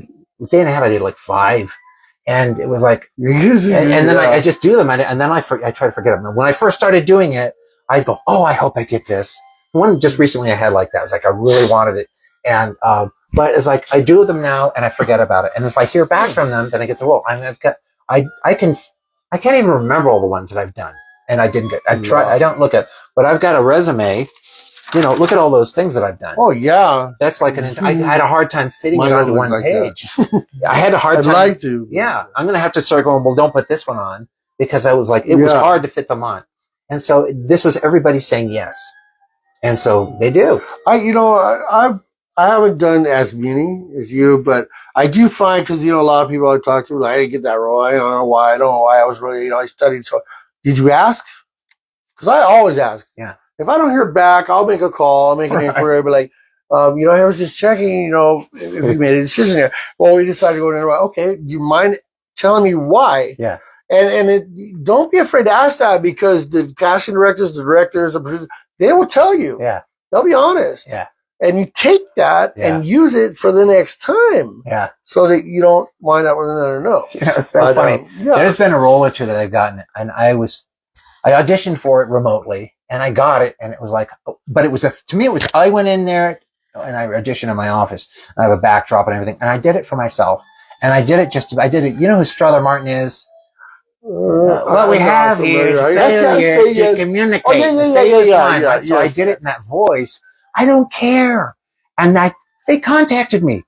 a half, I did like 5. And it was like, and then I just do them. And then I try to forget them. When I first started doing it, I'd go, oh, I hope I get this. One just recently I had like that. It's like, I really wanted it. And, but it's like, I do them now and I forget about it. And if I hear back from them, then I get the role. I mean, I can't even remember all the ones that I've done. And I didn't get, I don't look at, but I've got a resume look at all those things that I've done. Oh yeah, That's like I had a hard time fitting Mine it don't onto look one like page. I had a hard I'd time. like to. Yeah, I'm going to have to start going, well, don't put this one on, because I was like, it was hard to fit them on. And so this was everybody saying yes. And so they do. I haven't done as many as you, but I do find, because a lot of people I talk to, like, I didn't get that role. I don't know why. I don't know why. I was really, I studied. So, did you ask? Because I always ask. Yeah. If I don't hear back, I'll make a call. I'll make an inquiry. I'll be like, I was just checking. If you made a decision here. Well, we decided to go to. Okay. Do you mind telling me why? Yeah. And don't be afraid to ask that, because the casting directors, the directors, the producers, they will tell you. Yeah. They'll be honest. Yeah. And you take that and use it for the next time. Yeah. So that you don't wind up with another no. It's so funny. There's been a role or two that I've gotten, and I auditioned for it remotely, and I got it, and it was like, but to me, I went in there and I auditioned in my office. I have a backdrop and everything, and I did it for myself. And I did it. You know who Strother Martin is? What we have here is a failure to communicate. Oh, yeah. So I did it in that voice. I don't care. And they contacted me.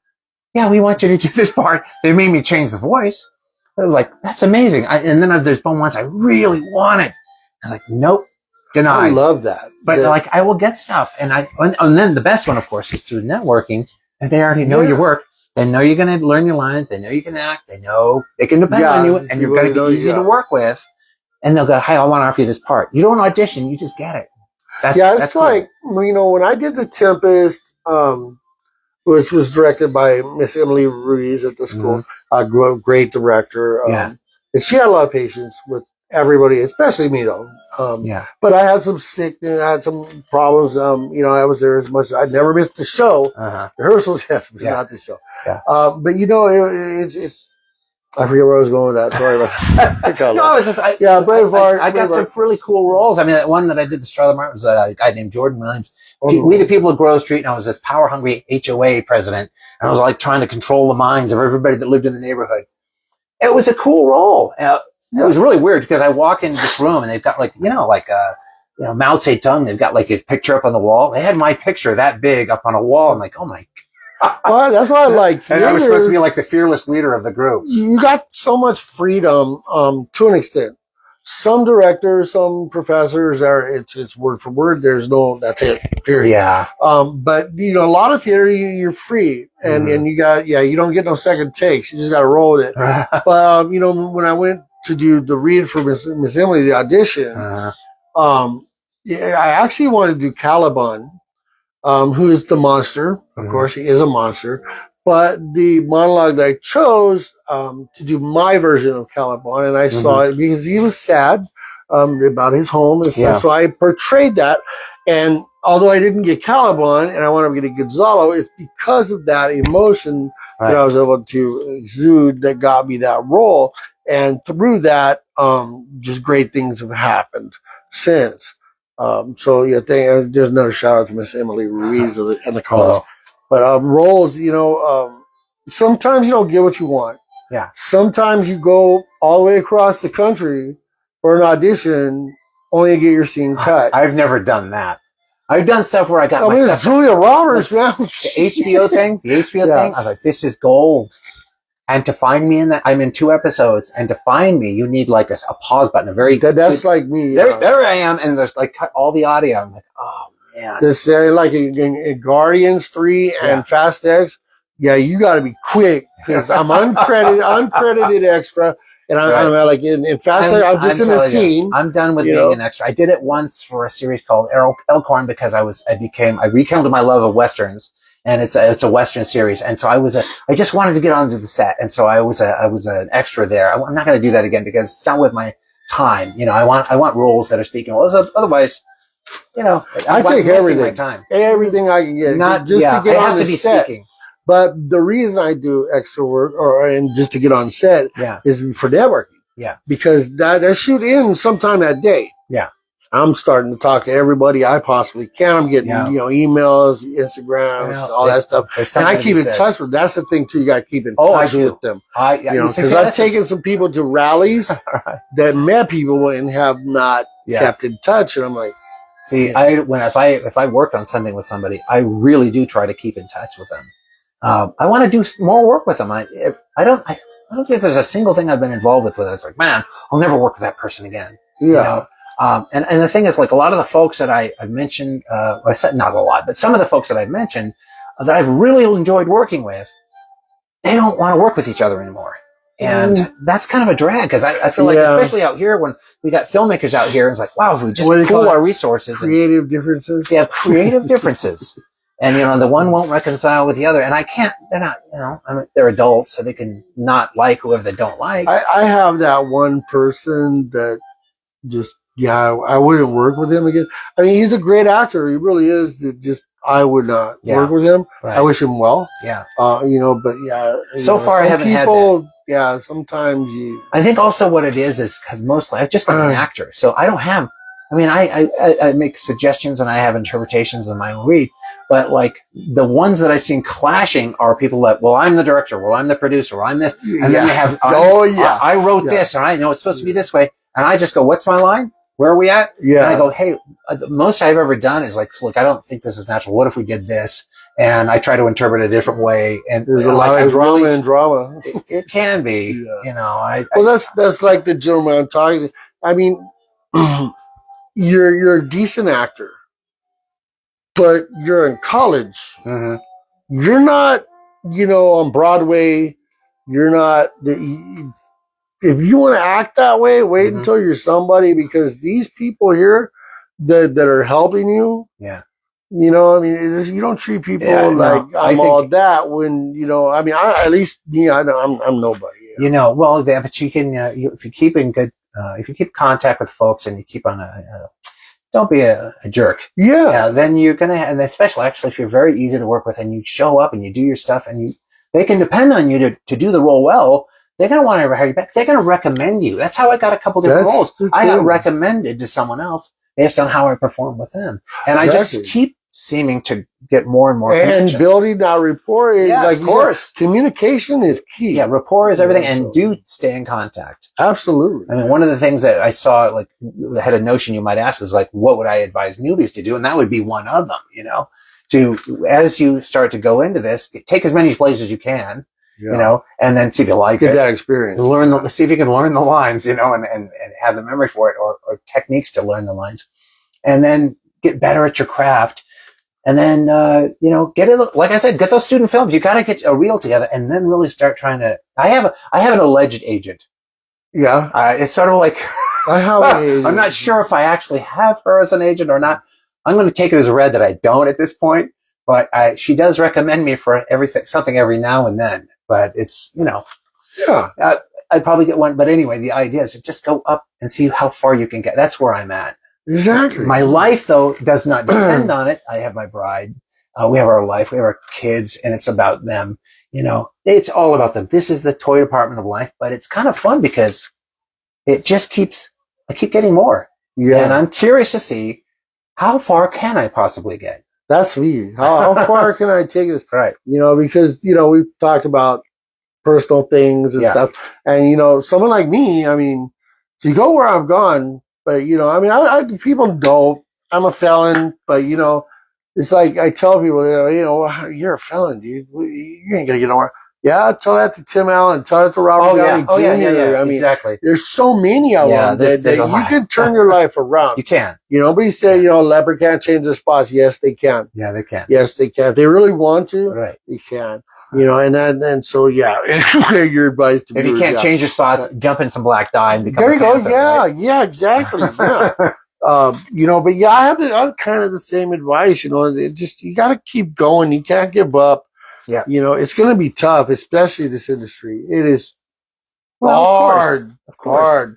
Yeah, we want you to do this part. They made me change the voice. I was like, that's amazing. And then there's been ones I really wanted. I was like, nope, denied. I love that. But like, I will get stuff. And then the best one, of course, is through networking. And they already know your work. They know you're going to learn your lines. They know you can act. They know they can depend on you, and you're going to be easy to work with. And they'll go, hey, I want to offer you this part. You don't audition. You just get it. That's cool. Like, when I did The Tempest, which was directed by Miss Emily Ruiz at the school, great director. And she had a lot of patience with everybody, especially me, though. But I had some sickness, I had some problems. I was there as much. I'd never missed the show. Rehearsals, yes, but not the show. Yeah. But it's. I forget where I was going with that. Sorry about that. No, it's just Braveheart. I got some really cool roles. I mean, that one that I did, the Strother Martin, was a guy named Jordan Williams. We the people of Grove Street, and I was this power hungry HOA president, and I was like trying to control the minds of everybody that lived in the neighborhood. It was a cool role. It was really weird, because I walk into this room and they've got Mao Zedong. They've got like his picture up on the wall. They had my picture that big up on a wall. I'm like, oh my. Well, that's why I like theater. And I was supposed to be like the fearless leader of the group. You got so much freedom, to an extent. Some directors, some professors it's word for word. There's no, that's it, period. Yeah. But a lot of theater, you're free, and you got, you don't get no second takes. You just got to roll with it. But, when I went to do the read for Miss Emily, the audition, I actually wanted to do Caliban. Who is the monster. Of course, he is a monster. But the monologue that I chose to do my version of Caliban, and I saw it because he was sad about his home and stuff. So I portrayed that. And although I didn't get Caliban and I wound up getting Gonzalo, it's because of that emotion that I was able to exude that got me that role. And through that, just great things have happened since. There's another shout out to Miss Emily Ruiz and the college. But roles, sometimes you don't get what you want. Yeah. Sometimes you go all the way across the country for an audition only to get your scene cut. I've never done that. I've done stuff where I got my stuff. Julia Roberts, man. The HBO thing. I was like, this is gold. And to find me in that, I'm in 2 episodes, and to find me, you need like a pause button, a very good. That's like me. There I am, and there's like cut all the audio. I'm like, oh man. This like in Guardians 3 and Fast X. Yeah, you got to be quick, because I'm uncredited extra, and I'm like in Fast X. I'm just in a scene. I'm done with being an extra. I did it once for a series called Elkhorn, because I rekindled my love of westerns. And it's a Western series. And so I just wanted to get onto the set. And so I was an extra there. I'm not going to do that again, because it's not with my time. I want roles that are speaking well. Otherwise, I take everything I can get. To get on the set. Speaking. But the reason I do extra work and just to get on set is for networking. Yeah. Because that shoot ends sometime that day. Yeah. I'm starting to talk to everybody I possibly can. I'm getting, emails, Instagrams, all that stuff. And I keep in touch with them. That's the thing too. You got to keep in touch with them. Because I've taken some people to rallies that met people and have not kept in touch. And I'm like, See, if I work on something with somebody, I really do try to keep in touch with them. I want to do more work with them. I don't think there's a single thing I've been involved with it's like, man, I'll never work with that person again. Yeah. You know? And the thing is, like, a lot of the folks that I've mentioned, I said not a lot, but some of the folks that I've mentioned that I've really enjoyed working with, they don't want to work with each other anymore. And that's kind of a drag because I feel like, especially out here, when we got filmmakers out here, it's like, wow, if we just pool our resources. Creative differences. Yeah, creative differences. And, the one won't reconcile with the other. And they're not, they're adults, so they can not like whoever they don't like. I have that one person that just, I wouldn't work with him again. I mean, he's a great actor. He really is. I would not work with him. Right. I wish him well. Yeah. But so far I haven't had that. Yeah, sometimes I think also what it is because mostly I've just been an actor. So I don't have, I make suggestions and I have interpretations in my own read. But like the ones that I've seen clashing are people that, well, I'm the director, well, I'm the producer, well, I'm this. And then they have, I wrote this and I know it's supposed to be this way. And I just go, what's my line? Where are we at? Yeah. And I go, hey, the most I've ever done is like, look, I don't think this is natural. What if we did this? And I try to interpret it a different way. And there's a lot of drama and drama. It can be, that's like the gentleman I'm talking to. I mean, you're a decent actor, but you're in college. Mm-hmm. You're not, on Broadway. You're not if you want to act that way, wait until you're somebody, because these people here that are helping you. Yeah. You don't treat people all that when, at least me, I'm nobody. But you can, if you keep in good, if you keep contact with folks and you keep on don't be a jerk. Yeah. Then you're going to, and especially actually if you're very easy to work with and you show up and you do your stuff and they can depend on you to do the role well. They're going to want to hire you back. They're going to recommend you. That's how I got a couple different roles. I got recommended to someone else based on how I performed with them. And I just keep seeming to get more and more and building that rapport is like, of course, communication is key. Yeah, rapport is everything, and do stay in contact. Absolutely. I mean, one of the things that I saw, like, had a notion you might ask is like, what would I advise newbies to do? And that would be one of them. As you start to go into this, take as many plays as you can. Yeah. And then see if you like it. Get that experience. See if you can learn the lines, and have the memory for it, or techniques to learn the lines, and then get better at your craft. And then, get it, like I said, get those student films. You got to get a reel together and then really start trying to, I have an alleged agent. Yeah. It's sort of like, I have an agent. I'm not sure if I actually have her as an agent or not. I'm going to take it as read that I don't at this point, but she does recommend me for something every now and then. But it's, yeah, I'd probably get one. But anyway, the idea is to just go up and see how far you can get. That's where I'm at. Exactly. My life, though, does not depend on it. I have my bride. We have our life. We have our kids, and it's about them. It's all about them. This is the toy department of life, but it's kind of fun because I keep getting more. Yeah. And I'm curious to see how far can I possibly get? That's me. How far can I take this? Right. Because, we've talked about personal things and stuff. And, someone like me, to go where I've gone, but, people don't. I'm a felon, but, it's like I tell people, you're a felon, dude. You ain't going to get nowhere. Yeah, tell that to Tim Allen. Tell that to Robert Downey Jr. Yeah. Exactly. There's so many of them that you can turn your life around. You can. But he said, leopard can't change their spots. Yes, they can. Yeah, they can. Yes, they can. If they really want to, right, they can. And so, your advice to me. If you can't change your spots, jump in some black dye and become there you go. Panther, right? Yeah, exactly. Yeah. But I have kind of the same advice, you got to keep going. You can't give up. Yeah. It's going to be tough, especially this industry. It is hard. Of course. Hard.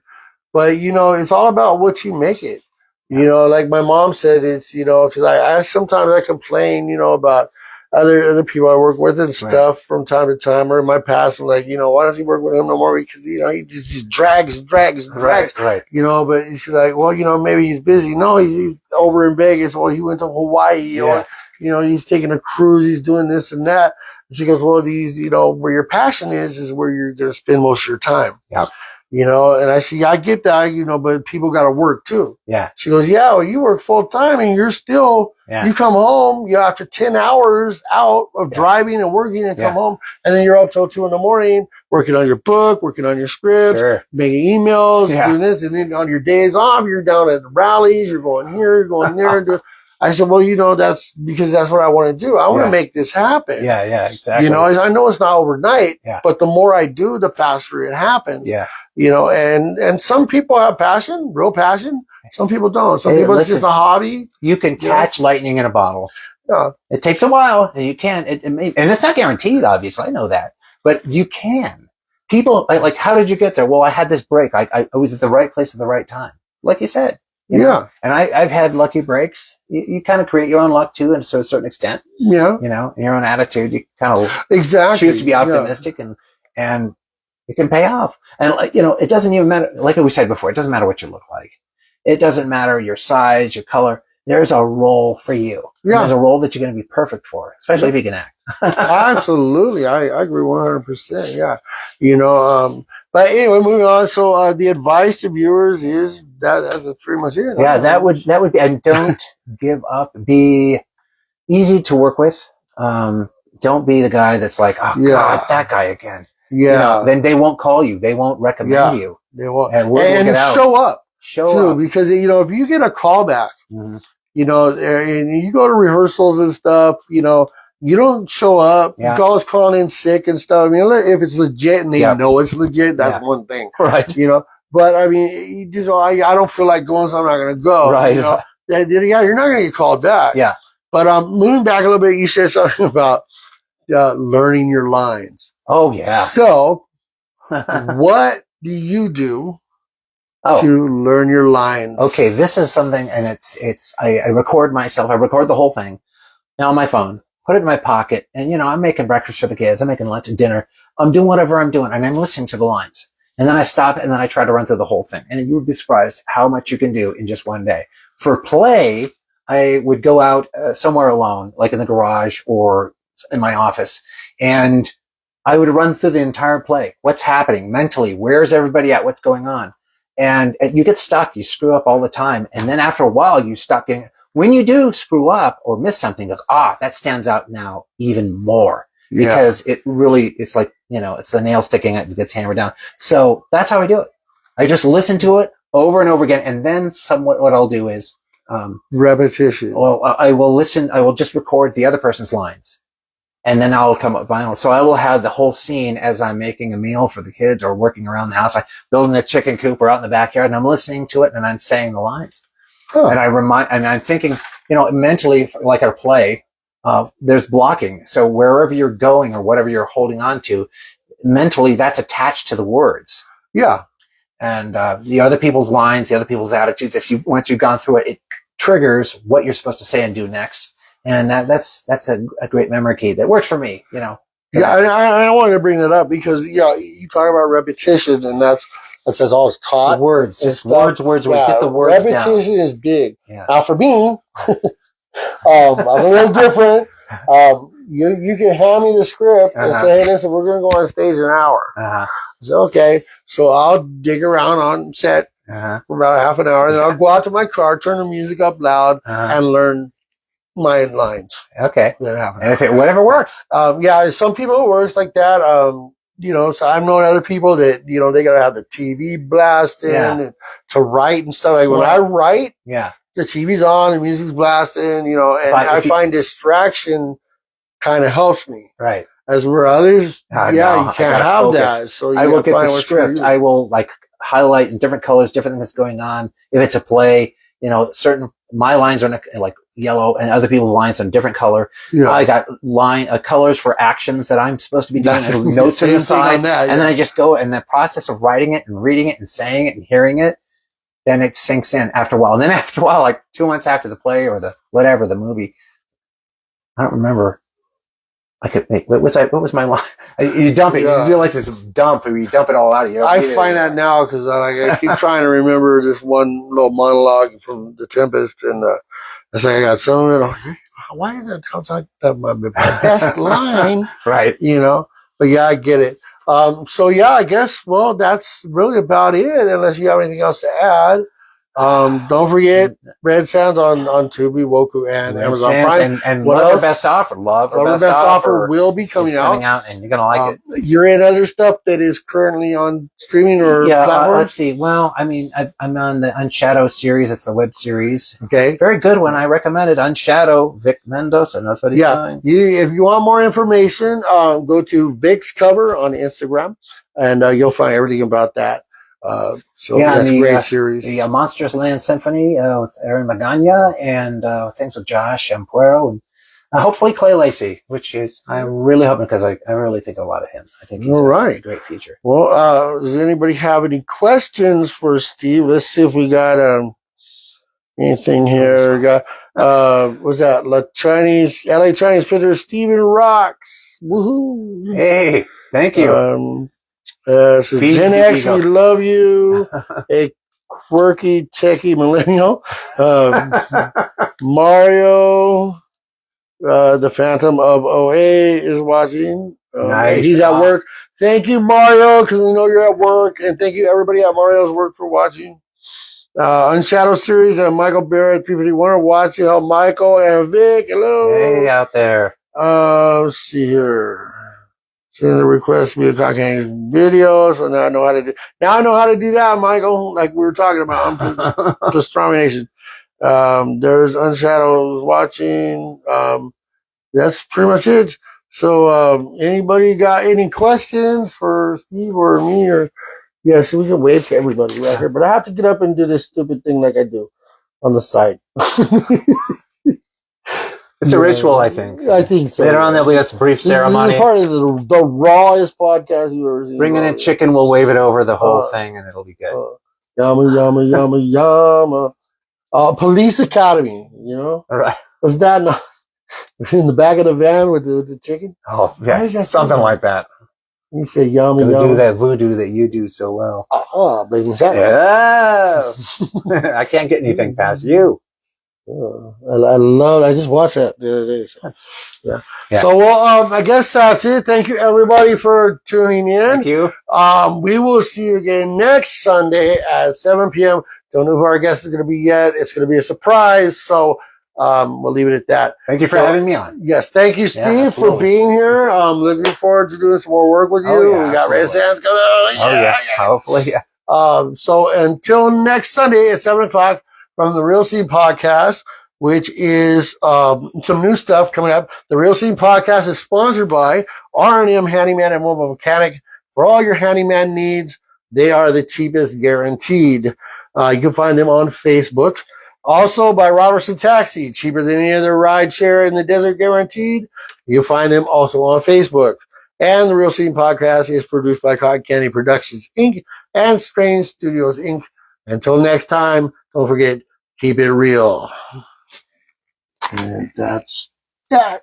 But, it's all about what you make it. Like my mom said, it's, because I sometimes complain, about other people I work with and stuff from time to time, or in my past, I'm like, why don't you work with him no more? Because, he just drags. Right. But she's like, well, maybe he's busy. No, he's over in Vegas. Well, he went to Hawaii, or, he's taking a cruise. He's doing this and that. And she goes, well, these, where your passion is where you're going to spend most of your time. Yeah. And I said, yeah, I get that, but people got to work too. Yeah. She goes, yeah, well, you work full time and you're still, you come home, after 10 hours out of driving and working and come home, and then you're up till 2 a.m. working on your book, working on your scripts, making emails, doing this. And then on your days off, you're down at the rallies, you're going here, you're going there. I said, well, that's because that's what I want to do. I want to make this happen. Yeah, exactly. I know it's not overnight, but the more I do, the faster it happens. Yeah. And some people have passion, real passion. Some people don't. Some people, it's just a hobby. You can catch lightning in a bottle. Yeah. It takes a while, and you can. And it's not guaranteed, obviously. I know that. But you can. People, like, how did you get there? Well, I had this break. I was at the right place at the right time. Like you said. You know? And I've had lucky breaks. You kind of create your own luck, too, to a certain extent. Yeah. And your own attitude. You kind of choose to be optimistic, and it can pay off. And, it doesn't even matter. Like we said before, it doesn't matter what you look like. It doesn't matter your size, your color. There's a role for you. Yeah. There's a role that you're going to be perfect for, especially if you can act. Absolutely. I agree 100%. Yeah. But anyway, moving on. So, the advice to viewers is that's pretty much it. Yeah, that would be, and don't give up. Be easy to work with. Don't be the guy that's like, oh God, that guy again. Yeah. Then they won't call you. They won't recommend you. They won't. And we'll get out. Show up. Show up. Because, if you get a call back, and you go to rehearsals and stuff, you don't show up. Yeah. You always calling in sick and stuff. I mean, if it's legit and they know it's legit, that's one thing. Right. But I mean, I don't feel like going, so I'm not going to go. Right. You're not going to get called back. Yeah. But moving back a little bit, you said something about learning your lines. Oh, yeah. So, what do you do to learn your lines? Okay, this is something, and I record myself. I record the whole thing now on my phone, put it in my pocket, and, I'm making breakfast for the kids. I'm making lunch and dinner. I'm doing whatever I'm doing, and I'm listening to the lines. And then I stop, and then I try to run through the whole thing. And you would be surprised how much you can do in just one day. For play, I would go out somewhere alone, like in the garage or in my office, and I would run through the entire play. What's happening mentally? Where's everybody at? What's going on? And you get stuck. You screw up all the time. And then after a while, you stop getting, when you do screw up or miss something, that stands out now even more. Because it really, it's like, it's the nail sticking out that gets hammered down. So that's how I do it. I just listen to it over and over again. And then what I'll do is, repetition. Well, I will just record the other person's lines. And then I'll come up with my own. So I will have the whole scene as I'm making a meal for the kids or working around the house. I'm building a chicken coop or out in the backyard, and I'm listening to it and I'm saying the lines. Oh. And I'm thinking, mentally, like our play, there's blocking. So wherever you're going or whatever you're holding on to, mentally, that's attached to the words. Yeah. And the other people's lines, the other people's attitudes, once you've gone through it, it triggers what you're supposed to say and do next. And that's a great memory key that works for me, Yeah, I wanted to bring that up because, you talk about repetition, and that's all it's taught. The words, just words. Get the words down. Repetition is big. Yeah. Now, for me, I'm a little different. You can hand me the script and say, hey, listen, we're going to go on stage an hour. I said, okay. So I'll dig around on set for about half an hour. Then I'll go out to my car, turn the music up loud, and learn my lines. Okay. And whatever works. Some people it works like that. So I've known other people that, they gotta have the TV blasting and to write and stuff. Like when I write, the TV's on, the music's blasting, and I find distraction kind of helps me. Right. As where others, you can't have focus. That. So I will get the script. I will highlight in different colors, different things going on. If it's a play, my lines are like yellow and other people's lines are a different color. Yeah. I got colors for actions that I'm supposed to be doing and notes on the side. And then I just go, and the process of writing it and reading it and saying it and hearing it, then it sinks in after a while. And then after a while, like 2 months after the play or the movie, I don't remember. What was my line? You dump it. You do like this dump, or you dump it all out of you. I find that now because I keep trying to remember this one little monologue from The Tempest, and it's like I got some of it. Why is that my best line? Right. But I get it. So yeah, I guess, well, that's really about it, unless you have anything else to add. Don't forget Red Sands on Tubi, Woku, and Red Amazon Sands Prime. and What Love or else? Best Offer. Love or Our Best best offer Offer will be is coming coming out. out, and you're gonna like it. You're in other stuff that is currently on streaming or Yeah, platforms? let's see. Well, I mean, I'm on the Unshadow series. It's a web series. Okay. Very good one. I recommend it. Unshadow, Vic Mendoza. That's what he's doing. If you want more information, go to Vic's Cover on Instagram, and you'll find everything about that. So that's a great series. The Monsters Land Symphony with Aaron Magana, and things with Josh Ampuero, and hopefully Clay Lacey, which is I'm really hoping, because I really think a lot of him. I think he's a great feature. Well, does anybody have any questions for Steve? Let's see if we got anything here. We got what's that? LA Chinese pitcher Steven Rocks. Woohoo! Hey, thank you. So Gen X, we love you. A quirky, techie millennial. Mario, the Phantom of OA is watching. Nice. He's at work. Thank you, Mario, because we know you're at work. And thank you, everybody at Mario's work, for watching. Unshadow series and Michael Barrett, people who want to watch it. Michael and Vic, hello. Hey, out there. Let's see here. Send a request to be a Cockney video, so now I know how to do. Now I know how to do that, Michael. Like we were talking about, Pastrami Nation. There's Unshadows watching. That's pretty much it. So, anybody got any questions for Steve or me? Or so we can wave to everybody right here. But I have to get up and do this stupid thing like I do on the side. It's a ritual, I think. I think so. Later on, there'll be a brief ceremony. This is part of the rawest podcast you've ever seen. Bringing in chicken, we'll wave it over the whole thing, and it'll be good. Yama, yama, yama, yama. Police Academy, All right. Was that not in the back of the van with the chicken? Oh, yeah. Something like that. You say yama, yama. Do that voodoo that you do so well. Making sense. Yes. I can't get anything past you. I just watched that the other day. So, yeah. So, well, I guess that's it. Thank you, everybody, for tuning in. Thank you. We will see you again next Sunday at 7 p.m. Don't know who our guest is going to be yet. It's going to be a surprise. So, we'll leave it at that. Thank you for having me on. Yes. Thank you, Steve, for being here. Looking forward to doing some more work with you. We got Red Sands coming out. Hopefully, So until next Sunday at 7 o'clock, from the Real Scene Podcast, which is some new stuff coming up. The Real Scene Podcast is sponsored by R&M Handyman and Mobile Mechanic. For all your handyman needs, they are the cheapest guaranteed. You can find them on Facebook. Also by Robertson Taxi, cheaper than any other ride share in the desert guaranteed. You can find them also on Facebook. And the Real Scene Podcast is produced by Cotton Candy Productions, Inc. and Strange Studios, Inc. Until next time, don't forget, keep it real. And that's that.